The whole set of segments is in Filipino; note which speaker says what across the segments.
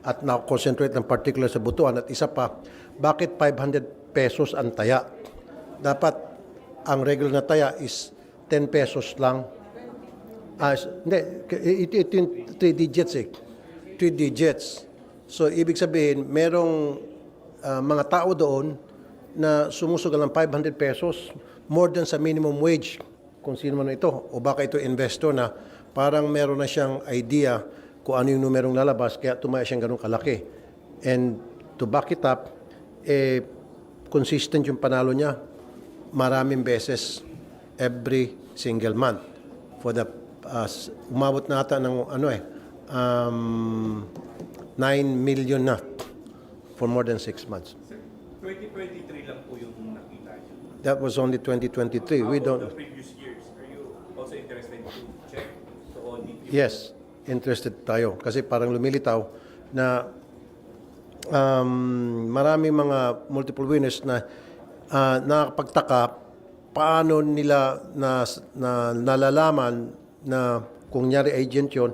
Speaker 1: at na-concentrate ng particular sa Butuan. At isa pa, bakit 500 pesos ang taya? Dapat ang regular na taya is 10 pesos lang. Hindi, ito yung 3 digits eh. 3 digits. So, ibig sabihin, merong mga tao doon na sumusugal ng 500 pesos more than sa minimum wage. Kung sino man ito. O baka ito investor na parang meron na siyang idea kung ano yung numerong lalabas, kaya tumaya siyang ganun kalaki. And to back it up, consistent yung panalo niya maraming beses every single month. For the, umabot na ata ng 9 million na for more than 6 months.
Speaker 2: 2023 lang po yung nakita niyo.
Speaker 1: That was only 2023. We
Speaker 2: How
Speaker 1: don't...
Speaker 2: about the previous years? Are you also interested to check to audit?
Speaker 1: Yes, interested tayo. Kasi parang lumilitaw na maraming mga multiple winners na nakapagtaka paano nila nalalaman na kung nyari agent yun,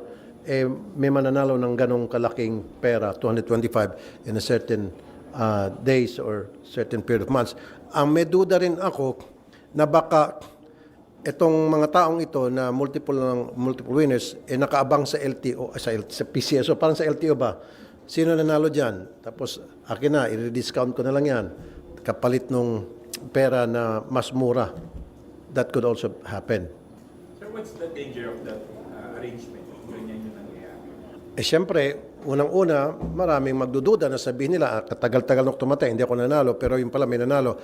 Speaker 1: may mananalo ng ganong kalaking pera, 225 in a certain days or certain period of months. Ang may duda rin ako na baka itong mga taong ito na multiple winners nakaabang sa LTO sa PCSO, parang sa LTO ba? Sino nanalo diyan? Tapos akin na i-discount ko na lang 'yan. Kapalit nung pera na mas mura. That could also happen.
Speaker 2: Sir, what's the danger of that arrangement? Ganyan yung nangyayari.
Speaker 1: Siyempre, unang-una, maraming magdududa na sabihin nila, katagal-tagal nung tumatay, hindi ako nanalo, pero yung pala may nanalo.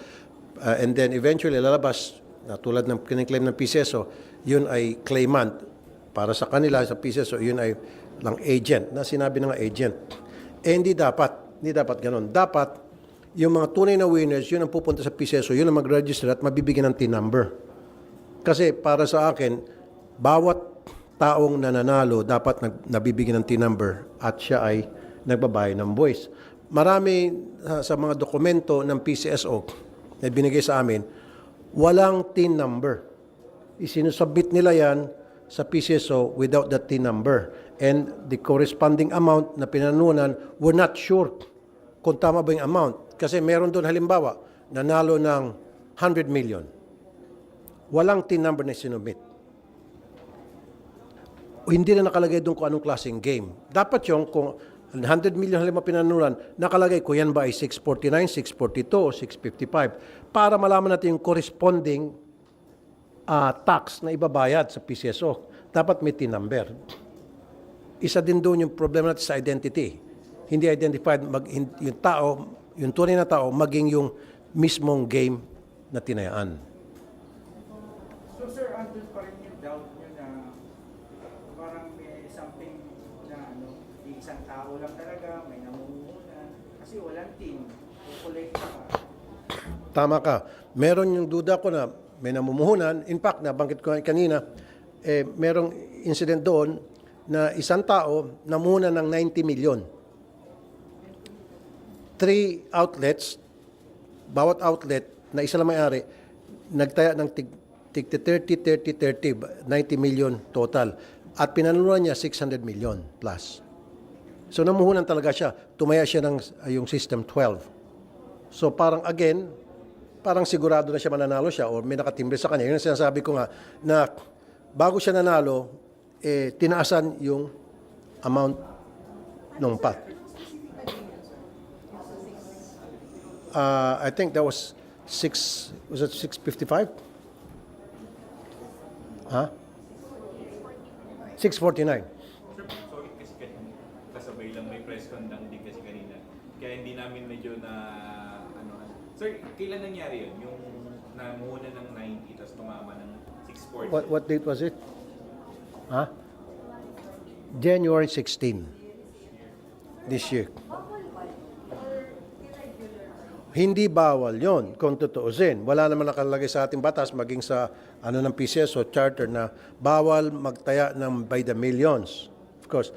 Speaker 1: And then eventually lalabas, na tulad ng kiniklaim ng PCSO, yun ay claimant. Para sa kanila, sa PCSO, yun ay lang agent, na sinabi na nga agent. Hindi dapat ganun. Dapat, yung mga tunay na winners, yun ang pupunta sa PCSO, yun ang mag-register at mabibigyan ng TIN number. Kasi para sa akin, bawat taong nananalo dapat nabibigyan ng TIN number at siya ay nagbabayad ng buwis. Marami sa mga dokumento ng PCSO na binigay sa amin, walang TIN number. Isinusubmit nila yan sa PCSO without the TIN number. And the corresponding amount na pinanunan, we're not sure kung tama ba yung amount. Kasi meron doon halimbawa, nanalo ng 100 million. Walang TIN number na sinubmit. Hindi na nakalagay doon kung anong klaseng game. Dapat yung kung 100 million halimbawa pinanunan, nakalagay kung yan ba ay 649, 642 o 655 para malaman natin yung corresponding tax na ibabayad sa PCSO. Dapat may TIN number. Isa din doon yung problema natin sa identity. Hindi identified yung tao, yung tunay na tao, maging yung mismong game na tinayaan.
Speaker 3: So sir, andun pa rin yung doubt nyo na parang may something na isang tao lang talaga, may namumuhunan. Kasi walang team, kukulekta ka.
Speaker 1: Tama ka. Meron yung duda ko na may namumuhunan. In fact, nabanggit ko kanina, merong incident doon na isang tao namuna ng 90 million. 3 outlets, bawat outlet na isa lang may-ari, nagtaya ng tig 30, 90 million total. At pinanunuan niya 600 million plus. So namuhunan talaga siya. Tumaya siya ng yung system 12. So parang again, parang sigurado na siya mananalo siya o may nakatimbre sa kanya. Yun ang sinasabi ko nga na bago siya nanalo, tinaasan yung amount ng pot. I think that was 655? Huh? 649.
Speaker 2: Sorry kasi kasabay lang may press con lang din kasi kanina. Kaya hindi namin medyo na Sir, kailan nangyari yun? Yung namuna ng 90 tapos tumama ng 640?
Speaker 1: What date was it? Huh? January 16 this year. Hindi bawal yon kung tutuusin. Wala naman nakalagay sa ating batas maging sa ng PCSO charter na bawal magtaya ng by the millions. Of course.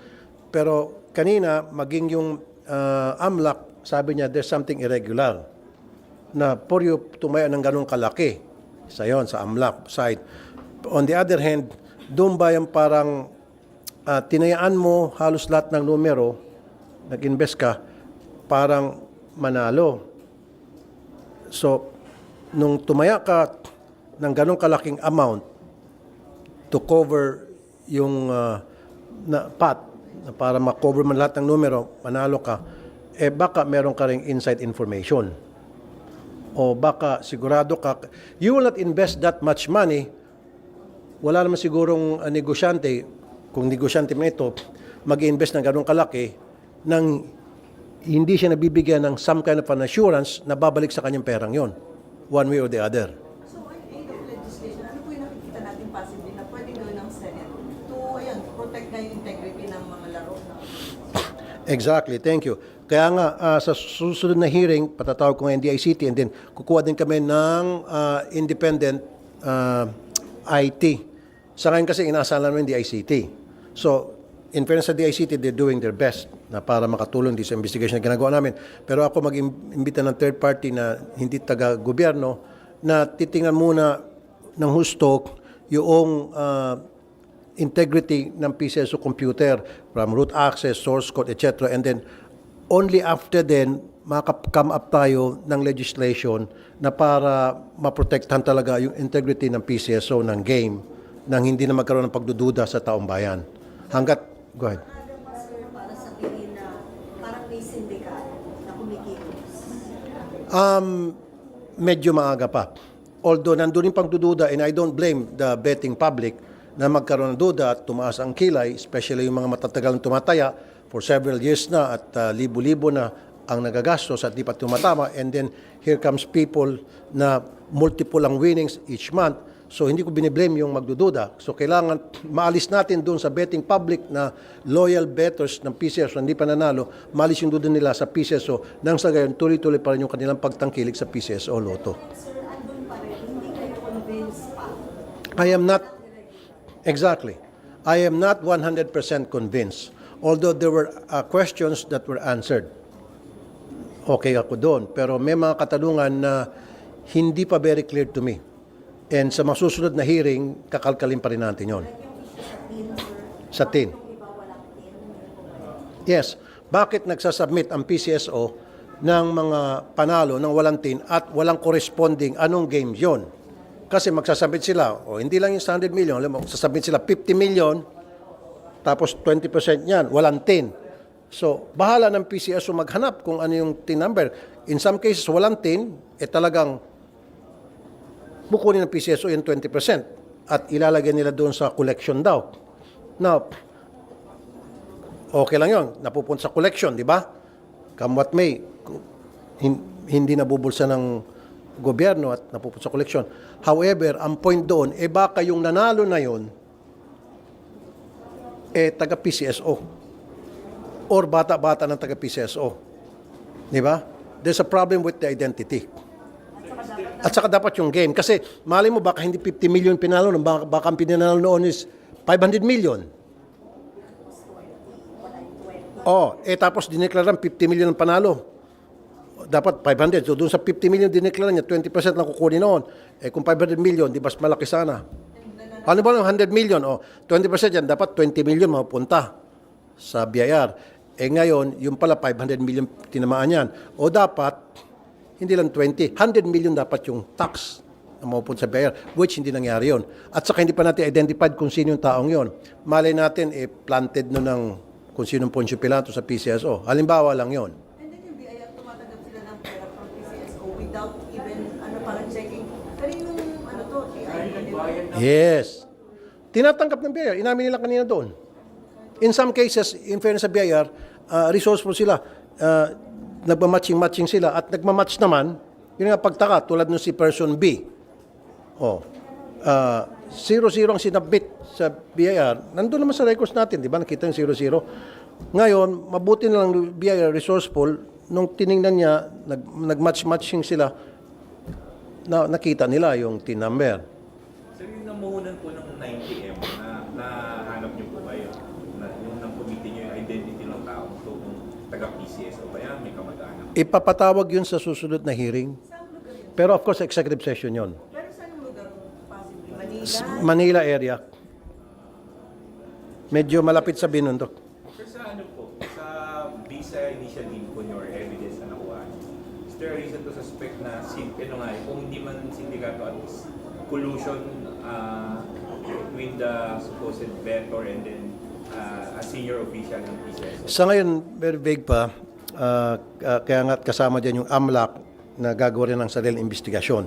Speaker 1: Pero kanina maging yung AMLAC, sabi niya there's something irregular na for you tumaya ng ganung kalaki. Sa yon sa AMLAC side. On the other hand, doon ba yung parang tinayaan mo halos lahat ng numero nag-invest ka, parang manalo. So, nung tumaya ka ng ganong kalaking amount to cover yung na para ma-cover man lahat ng numero, manalo ka, baka meron ka ring inside information. O baka sigurado ka, you will not invest that much money, wala naman sigurong negosyante, kung negosyante man ito, mag-invest ng ganong kalaki, nang hindi siya nabibigyan ng some kind of an assurance na babalik sa kanyang perang yon, one way or the other.
Speaker 4: So, in aid of legislation, ano po yung nakikita natin possibly na pwedeng gawin ng Senate to, protect na yung integrity ng mga laro?
Speaker 1: Exactly, thank you. Kaya nga, sa susunod na hearing, patatawag ko ng DICT and then kukuha din kami ng independent IT. Sa ngayon kasi inaasahan namin yung DICT. So, in fairness sa DICT, they're doing their best na para makatulong din sa investigation na ginagawa namin. Pero ako mag-imbita ng third party na hindi taga-gobyerno na titingnan muna ng husto yung integrity ng PCSO computer from root access, source code, etc. And then, only after then, maka-come up tayo ng legislation na para maprotektahan talaga yung integrity ng PCSO ng game nang hindi na magkaroon ng pagdududa sa taong bayan. Go ahead.
Speaker 4: Para sabihin na parang may sindikato na kumikilos.
Speaker 1: Medyo maaga pa. Although nandun yung pagdududa, and I don't blame the betting public na magkaroon ng duda at tumaas ang kilay, especially yung mga matatagal na tumataya for several years na at libo-libo na ang nagagastos at di pa tumatama. And then here comes people na multiple ang winnings each month. So hindi ko biniblame yung magdududa. So kailangan maalis natin doon sa betting public na loyal bettors ng PCSO hindi pa nanalo, maalis yung duda nila sa PCSO nang sa gayon tuloy-tuloy pa rin yung kanilang pagtangkilik sa PCSO Lotto.
Speaker 4: Sir, andun pa rin, hindi kayo convinced pa.
Speaker 1: I am not, exactly. I am not 100% convinced. Although there were questions that were answered. Okay ako doon. Pero may mga katanungan na hindi pa very clear to me. And sa masusunod na hearing, kakalkalin pa rin natin yon. Sa tin. Yes. Bakit nagsasubmit ang PCSO ng mga panalo ng walang tin at walang corresponding anong games yon? Kasi magsasubmit sila, hindi lang yung 100 million, magsasubmit sila 50 million, tapos 20% yan, walang tin. So, bahala ng PCSO maghanap kung ano yung tin number. In some cases, walang tin, talagang bukunin ng PCSO yung 20% at ilalagay nila doon sa collection daw. Now, okay lang yun. Napupunta sa collection, di ba? Come what may. Hindi nabubulsa ng gobyerno at napupunta sa collection. However, ang point doon, baka yung nanalo na yun, taga-PCSO or bata-bata ng taga-PCSO. Di ba? There's a problem with the identity. At saka dapat yung game. Kasi mali mo baka hindi 50 million pinalo, baka ang pinanalo noon is 500 million. Tapos dineklaran 50 million ang panalo. Dapat 500. So doon sa 50 million dineklaran niya, 20% lang kukunin noon. Kung 500 million, di mas malaki sana. Ano ba yung 100 million? 20% yan, dapat 20 million mapupunta sa BIR. Ngayon, yung pala 500 million tinamaan yan. O dapat, hindi lang 20, 100 million dapat yung tax na mapupunta sa BIR, which hindi nangyari yun. At saka hindi pa natin identified kung sino yung taong yun. Malay natin, planted no ng kung sino Poncio Pilato sa PCSO. Halimbawa lang yun.
Speaker 4: And then yung BIR, tumatanggap sila ng pera from PCSO without even, parang checking. Pero yung,
Speaker 1: Yes. Tinatanggap ng BIR. Inamin nila kanina doon. In some cases, in fairness sa BIR, resourceful sila. Nagmamatching-matching sila at nagmamatch naman, yun nga pagtaka, tulad nung si person B. 0-0 ang sinabit sa BIR. Nandun naman sa records natin, di ba? Nakita yung 0-0. Ngayon, mabuti na lang BIR resourceful, nung tiningnan niya, nagmatch-matching sila, nakita nila yung TIN number.
Speaker 2: Sir, yung namuhunan po ng 90M na hanap niyo po kayo, yung nang committee niyo yung identity ng tao, so kung taga-PCSO ba yan, may kamag-anak.
Speaker 1: Ipapatawag yun sa susunod na hearing. Pero of course, executive session yun.
Speaker 4: Pero saan yung lugar possibly?
Speaker 1: Manila area. Medyo malapit sa Binundok.
Speaker 2: Sir, sa ano po, sa B-side initial info niyo or evidence na nakuha niyo, is there a reason to suspect na kung hindi man sindikato at least collusion between the supposed vendor and then a senior official ng PCSO?
Speaker 1: Sa ngayon, very vague pa. Kaya nga kasama dyan yung AMLAC na gagawa rin ng sariling investigasyon.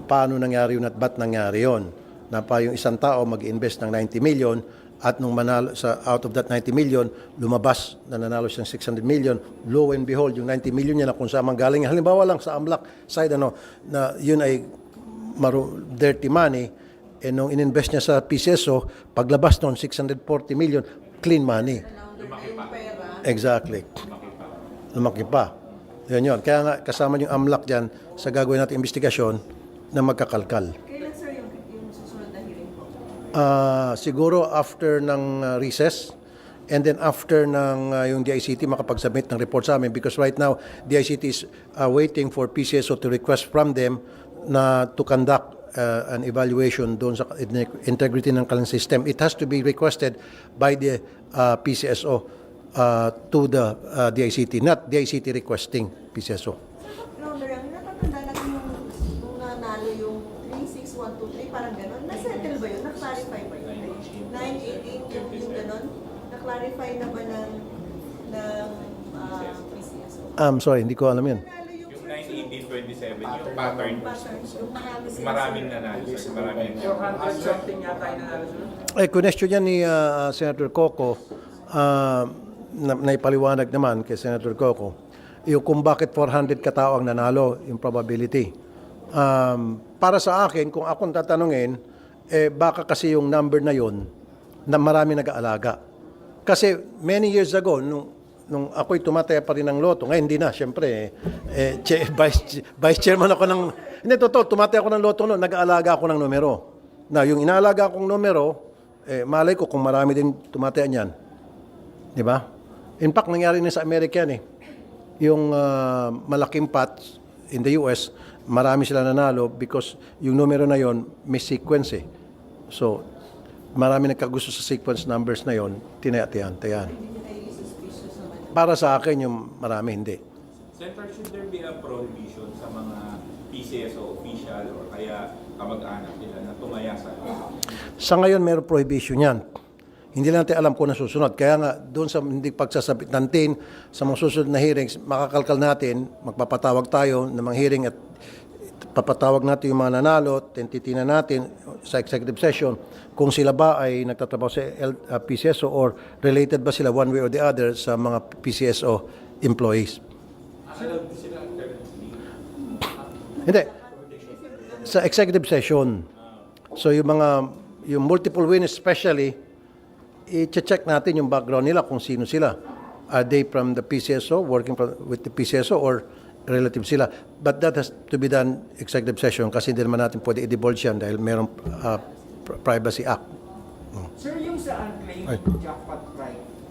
Speaker 1: Paano nangyari yun at ba't nangyari yun? Na pa yung isang tao mag-invest ng 90 million at nung manalo out of that 90 million, lumabas na nanalo siyang 600 million. Lo and behold, yung 90 million niya na kung saan manggaling. Halimbawa lang sa AMLAC side, na yun ay dirty money. Eh nung ininvest niya sa PCSO, paglabas noon, 640 million, clean money.
Speaker 4: Yung pera.
Speaker 1: Exactly. Lumaki pa. Yun. Kaya nga, kasama yung AMLAC dyan sa gagawin natin investigasyon na magkakalkal.
Speaker 4: Kailan sir yung susunod na hearing po?
Speaker 1: Siguro after ng recess and then after ng yung DICT makapag-submit ng report sa amin because right now, DICT is waiting for PCSO to request from them na to conduct an evaluation doon sa integrity ng kanilang system. It has to be requested by the PCSO to the DICT, not DICT requesting PCSO.
Speaker 4: Natatanda natin nung nanalo yung 36123, parang gano'n. Na-settle ba yun? Na-clarify ba yun? 918 yung gano'n? Na-clarify na ba ng PCSO?
Speaker 1: I'm sorry, hindi ko alam yun.
Speaker 4: Nanalo yung
Speaker 2: Yung 9-18-27, yung pattern,
Speaker 4: yung
Speaker 2: maraming nanalo, sir. Maraming
Speaker 3: So, 100 something yata yung nanalo sir?
Speaker 1: Question yan ni Senator Coco, na ipaliwanag naman kay Senator Coco, yung kung bakit 400 katao ang nanalo, yung probability. Para sa akin, kung akong tatanungin, baka kasi yung number na yun, na marami nag-aalaga. Kasi many years ago, nung ako'y tumataya pa rin ng loto, ngayon hindi na, syempre, vice chairman ako ng, hindi, totoo, tumataya ako ng loto noon, nag-aalaga ako ng numero. Na yung inaalaga akong numero, malay ko kung marami din tumataya niyan. Di ba? In fact, nangyari na sa Amerika yan eh. Yung malaking pots in the US, marami sila nanalo because yung numero na yon may sequence eh. So, marami nagkagusto sa sequence numbers na yon, tinayatihan. Para sa akin, yung marami hindi.
Speaker 2: Senator, should there be a prohibition sa mga PCSO official or kaya kamag-anak nila na tumaya sa
Speaker 1: Sa ngayon, mayroong prohibition yan. Hindi lang natin alam kung nasusunod. Kaya nga, doon sa hindi pagsasabit natin, sa mga susunod na hearings, makakalkal natin, magpapatawag tayo ng mga hearing at papatawag natin yung mga nanalo, titina natin sa executive session kung sila ba ay nagtatrabaho sa PCSO or related ba sila one way or the other sa mga PCSO employees. Hindi. Sa executive session. So yung multiple wins especially, i-check natin yung background nila kung sino sila. Are they from the PCSO, working with the PCSO or relative sila? But that has to be done executive session kasi hindi naman natin pwede i-divulge yan dahil mayroong Privacy Act.
Speaker 3: Sir, yung sa unclaimed jackpot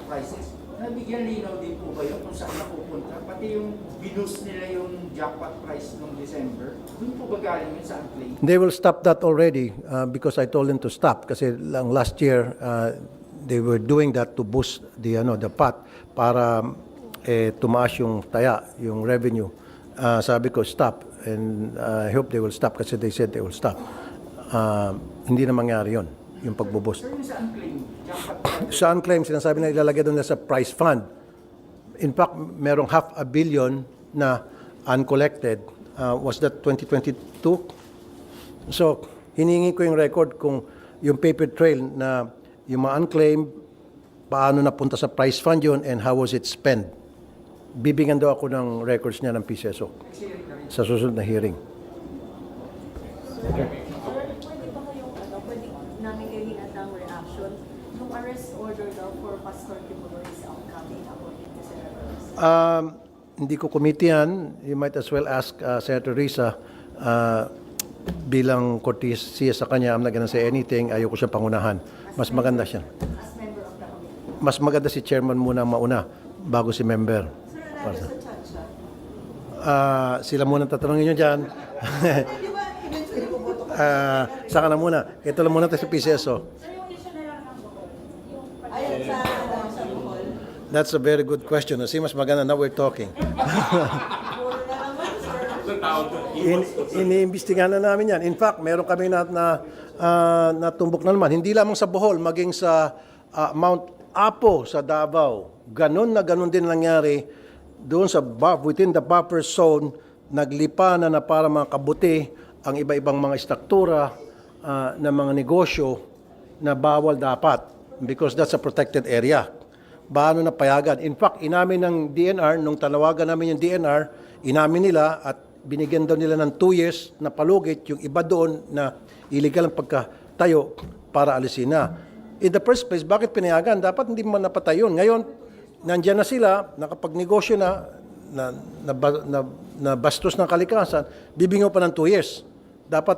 Speaker 3: prices, nabigyan linaw din po ba yun kung saan napupunta? Pati yung binus nila yung jackpot price noong December, dun po ba galing yun sa unclaimed?
Speaker 1: They will stop that already because I told them to stop kasi lang last year they were doing that to boost the pot para tumaas yung taya, yung revenue. Sabi ko stop and I hope they will stop kasi they said they will stop. Hindi na mangyari yon yung pagbuboost.
Speaker 3: Sir, yung sa unclaimed jackpot price,
Speaker 1: Sa unclaimed, sinasabi na ilalagay doon na sa prize fund. In fact, merong 500 million na uncollected. Was that 2022? So, hiningi ko yung record kung yung paper trail na yung mga unclaimed, paano napunta sa prize fund yun and how was it spent. Bibigyan daw ako ng records niya ng PCSO sa susunod na hearing.
Speaker 5: Pwede ba kayong pwede namin kayo hinat ng reaction? Yung arrest order daw for Pastor Kibuloy is outcoming according to Senator.
Speaker 1: Hindi ko committee yan. You might as well ask Senator Risa bilang courtesy sa kanya, I'm not gonna say anything, ayoko siya pangunahan. Mas maganda siya.
Speaker 5: As member of the committee.
Speaker 1: Mas maganda si chairman muna mauna bago si member.
Speaker 4: Sir, nanalo sa Chacha.
Speaker 1: Sila muna tatanungin nyo dyan.
Speaker 4: Di ba, eventually buboto ka?
Speaker 1: Saka na muna. Ito lang muna tayo sa PCSO.
Speaker 5: Sir, yung issue na lang ng Bohol, yung
Speaker 4: Ayun sa Bohol.
Speaker 1: That's a very good question. Kasi mas maganda na we're talking.
Speaker 4: Mura na naman, sir.
Speaker 2: So, tawag doon,
Speaker 1: Iniimbestigahan na namin yan. In fact, meron kami natumbok na naman. Hindi lamang sa Bohol, maging sa Mount Apo sa Davao. Ganon na ganon din nangyari doon sa within the buffer zone, naglipa na para mga kabuti ang iba-ibang mga struktura ng mga negosyo na bawal dapat because that's a protected area. Paano na payagan? In fact, inamin ng DNR, nung tanawagan namin yung DNR, inamin nila at binigyan daw nila ng 2 years na palugit yung iba doon na illegal ang pagkatayo para alisin na. In the first place, bakit pinayagan? Dapat hindi man napatay yun. Ngayon, nandyan na sila, nakapagnegosyo na bastos ng kalikasan, bibingaw pa ng 2 years. Dapat